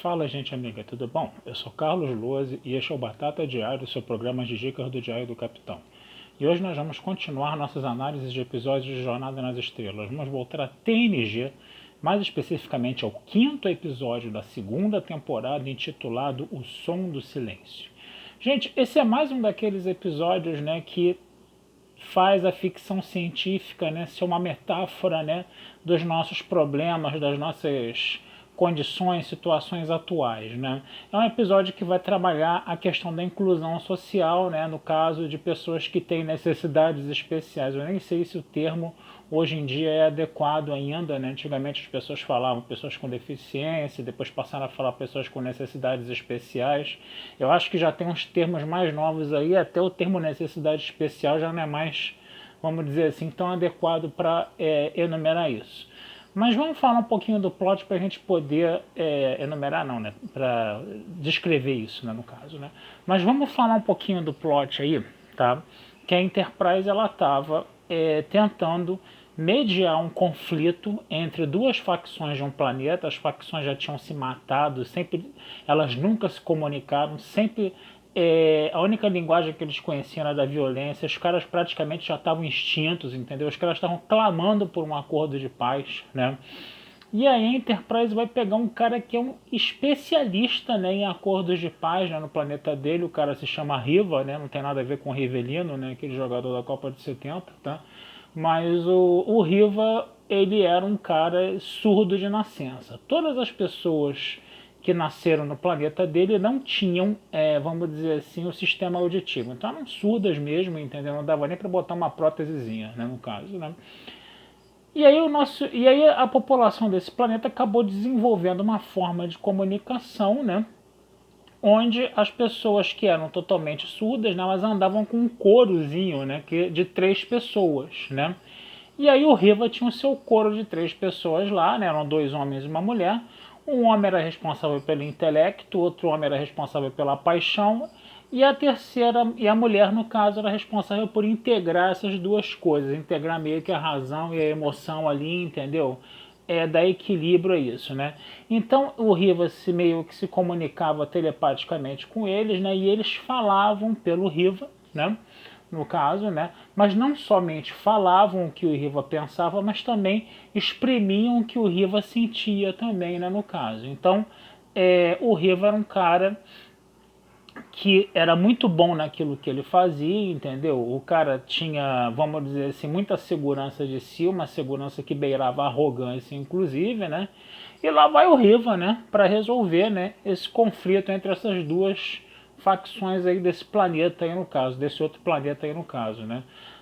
Fala, gente amiga, tudo bom? Eu sou Carlos Lose e este é o Batata Diário, seu programa de dicas do Diário do Capitão. E hoje nós vamos continuar nossas análises de episódios de Jornada nas Estrelas. Vamos voltar a TNG, mais especificamente ao quinto episódio da segunda temporada, intitulado O Som do Silêncio. Gente, esse é mais um daqueles episódios, que faz a ficção científica, ser uma metáfora, dos nossos problemas, das nossas condições, situações atuais, É um episódio que vai trabalhar a questão da inclusão social, no caso de pessoas que têm necessidades especiais. Eu nem sei se o termo hoje em dia é adequado ainda, Antigamente as pessoas falavam pessoas com deficiência, depois passaram a falar pessoas com necessidades especiais. Eu acho que já tem uns termos mais novos aí, até o termo necessidade especial já não é mais, vamos dizer assim, tão adequado para enumerar isso. Mas vamos falar um pouquinho do plot para a gente poder enumerar, não, para descrever isso, no caso, Mas vamos falar um pouquinho do plot aí, tá? Que a Enterprise ela estava tentando mediar um conflito entre duas facções de um planeta. As facções já tinham se matado, sempre, elas nunca se comunicaram, sempre a única linguagem que eles conheciam era da violência. Os caras praticamente já estavam extintos, entendeu? Os caras estavam clamando por um acordo de paz, E aí a Enterprise vai pegar um cara que é um especialista, em acordos de paz, no planeta dele. O cara se chama Riva, não tem nada a ver com o Rivelino, aquele jogador da Copa de 70, tá? Mas o Riva, ele era um cara surdo de nascença. Todas as pessoas que nasceram no planeta dele não tinham, vamos dizer assim, o sistema auditivo. Então eram surdas mesmo, entendeu? Não dava nem para botar uma prótesezinha, no caso, E aí a população desse planeta acabou desenvolvendo uma forma de comunicação, onde as pessoas que eram totalmente surdas, elas andavam com um corozinho, de 3 pessoas, E aí o Riva tinha o seu coro de 3 pessoas lá, eram 2 homens e uma mulher. Um homem era responsável pelo intelecto, outro homem era responsável pela paixão, e a terceira, e a mulher, no caso, era responsável por integrar essas duas coisas, integrar meio que a razão e a emoção ali, entendeu? Dar equilíbrio a isso, Então o Riva meio que se comunicava telepaticamente com eles, e eles falavam pelo Riva, no caso, mas não somente falavam o que o Riva pensava, mas também exprimiam o que o Riva sentia também, no caso. Então, o Riva era um cara que era muito bom naquilo que ele fazia, entendeu? O cara tinha, vamos dizer assim, muita segurança de si, uma segurança que beirava a arrogância, inclusive, E lá vai o Riva, para resolver, esse conflito entre essas duas facções aí desse planeta aí no caso, desse outro planeta aí no caso,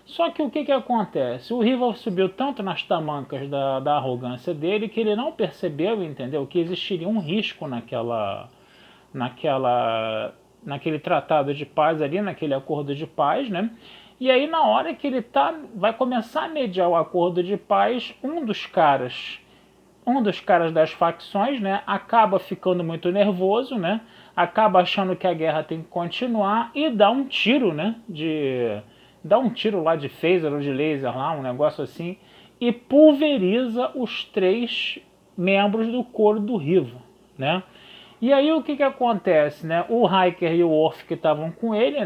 Só que o que acontece? O Riva subiu tanto nas tamancas da arrogância dele que ele não percebeu, entendeu? Que existiria um risco naquele tratado de paz ali, naquele acordo de paz, E aí na hora que ele vai começar a mediar o acordo de paz, um dos caras das facções, acaba ficando muito nervoso, acaba achando que a guerra tem que continuar e dá um tiro, dá um tiro lá de phaser ou de laser lá, um negócio assim, e pulveriza os 3 membros do coro do Riva, E aí o que acontece, O Riker e o Worf que estavam com ele,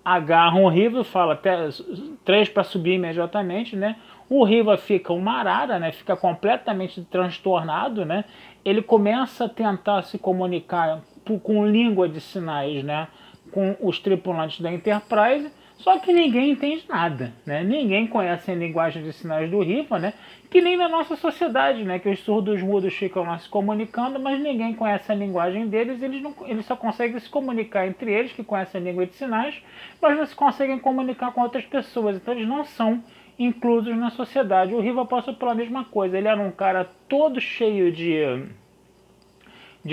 agarram o Riva e falam até 3 para subir imediatamente, O Riva fica uma arara, fica completamente transtornado, Ele começa a tentar se comunicar com língua de sinais, com os tripulantes da Enterprise, só que ninguém entende nada, Ninguém conhece a linguagem de sinais do Riva, que nem na nossa sociedade, que os surdos mudos ficam lá se comunicando, mas ninguém conhece a linguagem deles, eles só conseguem se comunicar entre eles, que conhecem a língua de sinais, mas não se conseguem comunicar com outras pessoas, então eles não são inclusos na sociedade. O Riva passou pela mesma coisa, ele era um cara todo cheio de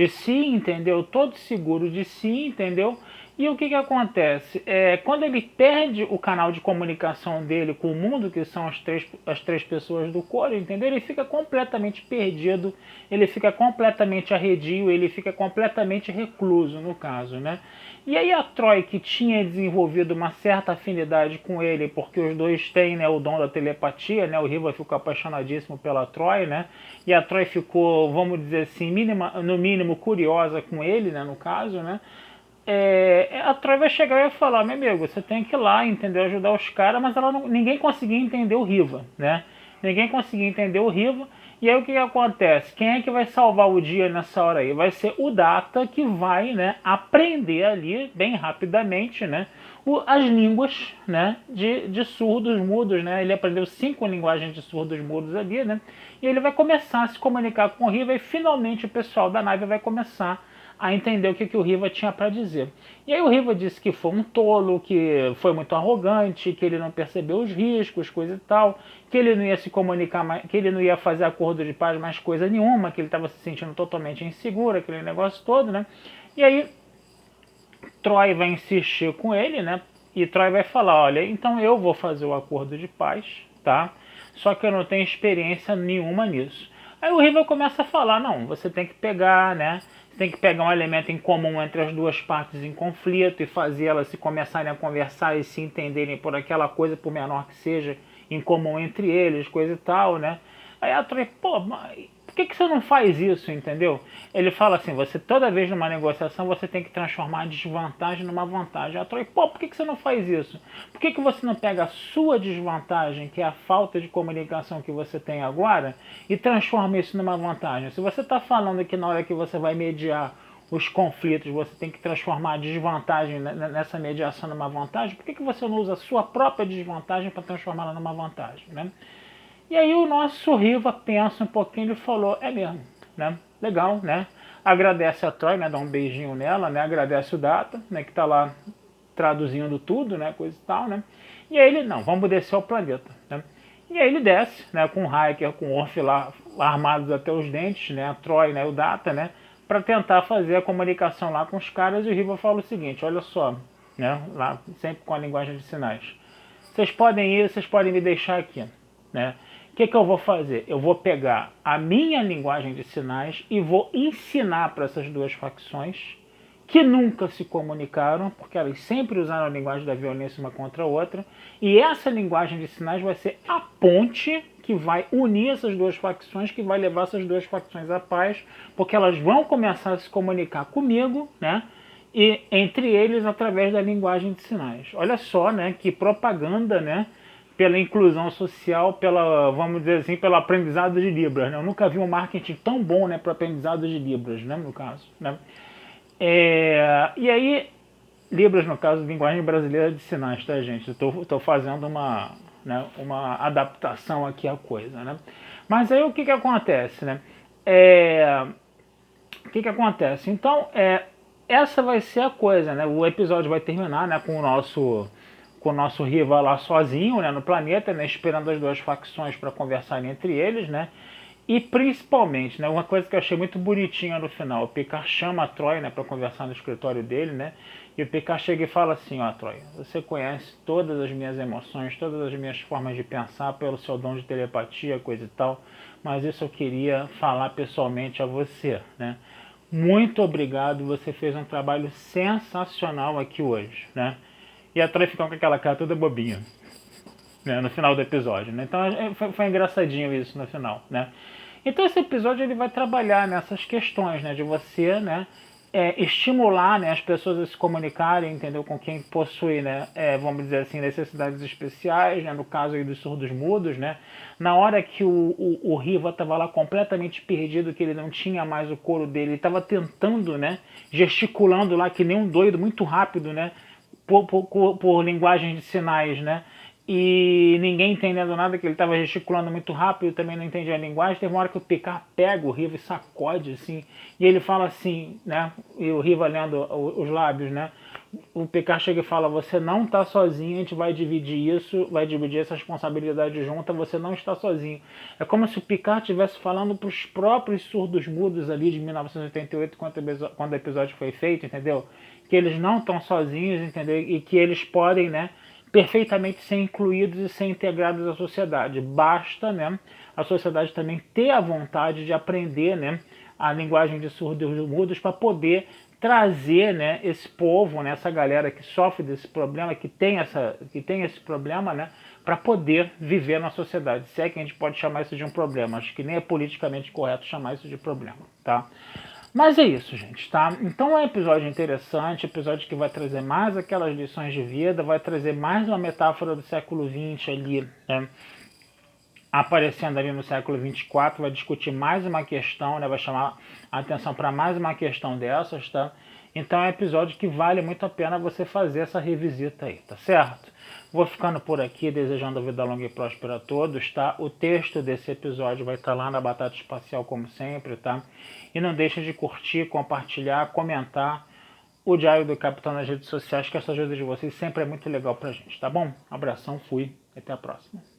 si, entendeu? Todo seguro de si, entendeu? E o que que acontece? Quando ele perde o canal de comunicação dele com o mundo, que são as três pessoas do coro, entendeu? Ele fica completamente perdido, ele fica completamente arredio, ele fica completamente recluso, no caso, né? E aí a Troy, que tinha desenvolvido uma certa afinidade com ele, porque os dois têm, né, o dom da telepatia, né? O Riva ficou apaixonadíssimo pela Troy, né? E a Troy ficou, vamos dizer assim, no mínimo curiosa com ele, né, no caso, né? A Troy vai chegar e vai falar, meu amigo, você tem que ir lá, entendeu? Ajudar os caras, mas ninguém conseguia entender o Riva, né? Ninguém conseguia entender o Riva. E aí o que, que acontece? Quem é que vai salvar o dia nessa hora aí? Vai ser o Data, que vai, né, aprender ali, bem rapidamente, né, as línguas, né, de surdos mudos, né? Ele aprendeu 5 linguagens de surdos mudos ali, né? E ele vai começar a se comunicar com o Riva e finalmente o pessoal da nave vai começar a entender o que o Riva tinha para dizer. E aí o Riva disse que foi um tolo, que foi muito arrogante, que ele não percebeu os riscos, coisa e tal, que ele não ia se comunicar mais, que ele não ia fazer acordo de paz mais coisa nenhuma, que ele estava se sentindo totalmente inseguro, aquele negócio todo, né? E aí Troy vai insistir com ele, né? E Troy vai falar, olha, então eu vou fazer o acordo de paz, tá? Só que eu não tenho experiência nenhuma nisso. Aí o Riva começa a falar, não, você tem que pegar, né? Você tem que pegar um elemento em comum entre as duas partes em conflito e fazer elas se começarem a conversar e se entenderem por aquela coisa, por menor que seja, em comum entre eles, coisa e tal, né? Aí a Troy, pô, mas por que você não faz isso, entendeu? Ele fala assim, você toda vez numa negociação você tem que transformar a desvantagem numa vantagem. A Troy, pô, por que você não faz isso? Por que você não pega a sua desvantagem, que é a falta de comunicação que você tem agora, e transforma isso numa vantagem? Se você está falando que na hora que você vai mediar os conflitos, você tem que transformar a desvantagem nessa mediação numa vantagem, por que você não usa a sua própria desvantagem para transformá-la numa vantagem, né? E aí o nosso Riva pensa um pouquinho e falou, é mesmo, né? Legal, né? Agradece a Troy, né? Dá um beijinho nela, né? Agradece o Data, né? Que tá lá traduzindo tudo, né? Coisa e tal, né? E aí ele, não, vamos descer ao planeta, né? E aí ele desce, né? Com o Hiker, com o Orf lá armados até os dentes, né? A Troy, né? O Data, né? Para tentar fazer a comunicação lá com os caras. E o Riva fala o seguinte, olha só, né? Lá, sempre com a linguagem de sinais. Vocês podem ir, vocês podem me deixar aqui, né? O que eu vou fazer? Eu vou pegar a minha linguagem de sinais e vou ensinar para essas duas facções que nunca se comunicaram, porque elas sempre usaram a linguagem da violência uma contra a outra, e essa linguagem de sinais vai ser a ponte que vai unir essas duas facções, que vai levar essas duas facções à paz, porque elas vão começar a se comunicar comigo, né? E entre eles através da linguagem de sinais. Olha só, né? Que propaganda, né? Pela inclusão social, pela, vamos dizer assim, pelo aprendizado de Libras, né? Eu nunca vi um marketing tão bom, né, para aprendizado de Libras, né, no caso, né? E aí, Libras, no caso, linguagem brasileira de sinais, tá, gente? Estou fazendo uma adaptação aqui à coisa, né? Mas aí o que acontece, né? O que acontece? Então, essa vai ser a coisa, né? O episódio vai terminar, né, com o nosso rival lá sozinho, né, no planeta, né, esperando as duas facções para conversarem entre eles, né? E principalmente, né, uma coisa que eu achei muito bonitinha no final, o Picard chama a Troy, né, para conversar no escritório dele, né? E o Picard chega e fala assim, ó, Troy, você conhece todas as minhas emoções, todas as minhas formas de pensar pelo seu dom de telepatia, coisa e tal, mas isso eu queria falar pessoalmente a você, né? Muito obrigado, você fez um trabalho sensacional aqui hoje, né? E a Troy fica com aquela cara toda bobinha, né, no final do episódio, né? Então foi engraçadinho isso no final, né? Então esse episódio ele vai trabalhar nessas questões, né, de você, né, estimular, né, as pessoas a se comunicarem, entendeu, com quem possui, né, vamos dizer assim, necessidades especiais, né, no caso aí dos surdos mudos, né, na hora que o Riva estava lá completamente perdido, que ele não tinha mais o couro dele, ele estava tentando, né, gesticulando lá que nem um doido, muito rápido, né, por linguagem de sinais, né, e ninguém entendendo nada, que ele estava gesticulando muito rápido, também não entendia a linguagem. Teve uma hora que o Picard pega o Riva e sacode, assim, e ele fala assim, né, e o Riva lendo os lábios, né, o Picard chega e fala: você não está sozinho, a gente vai dividir isso, vai dividir essa responsabilidade junta, você não está sozinho. É como se o Picard estivesse falando para os próprios surdos mudos ali de 1988, quando o episódio foi feito, entendeu? Que eles não estão sozinhos, entendeu? E que eles podem, né, perfeitamente ser incluídos e ser integrados à sociedade. Basta, né, a sociedade também ter a vontade de aprender, né, a linguagem de surdos mudos para poder trazer, né, esse povo, né, essa galera que sofre desse problema, que tem esse problema, né, para poder viver na sociedade. Se é que a gente pode chamar isso de um problema, acho que nem é politicamente correto chamar isso de problema, tá? Mas é isso, gente, tá? Então é um episódio interessante, episódio que vai trazer mais aquelas lições de vida, vai trazer mais uma metáfora do século XX ali, né, aparecendo ali no século 24, vai discutir mais uma questão, né, vai chamar a atenção para mais uma questão dessas, tá? Então é um episódio que vale muito a pena você fazer essa revisita aí, tá certo? Vou ficando por aqui, desejando vida longa e próspera a todos, tá? O texto desse episódio vai estar lá na Batata Espacial, como sempre, tá? E não deixe de curtir, compartilhar, comentar o Diário do Capitão nas redes sociais, que essa ajuda de vocês sempre é muito legal pra gente, tá bom? Abração, fui, até a próxima.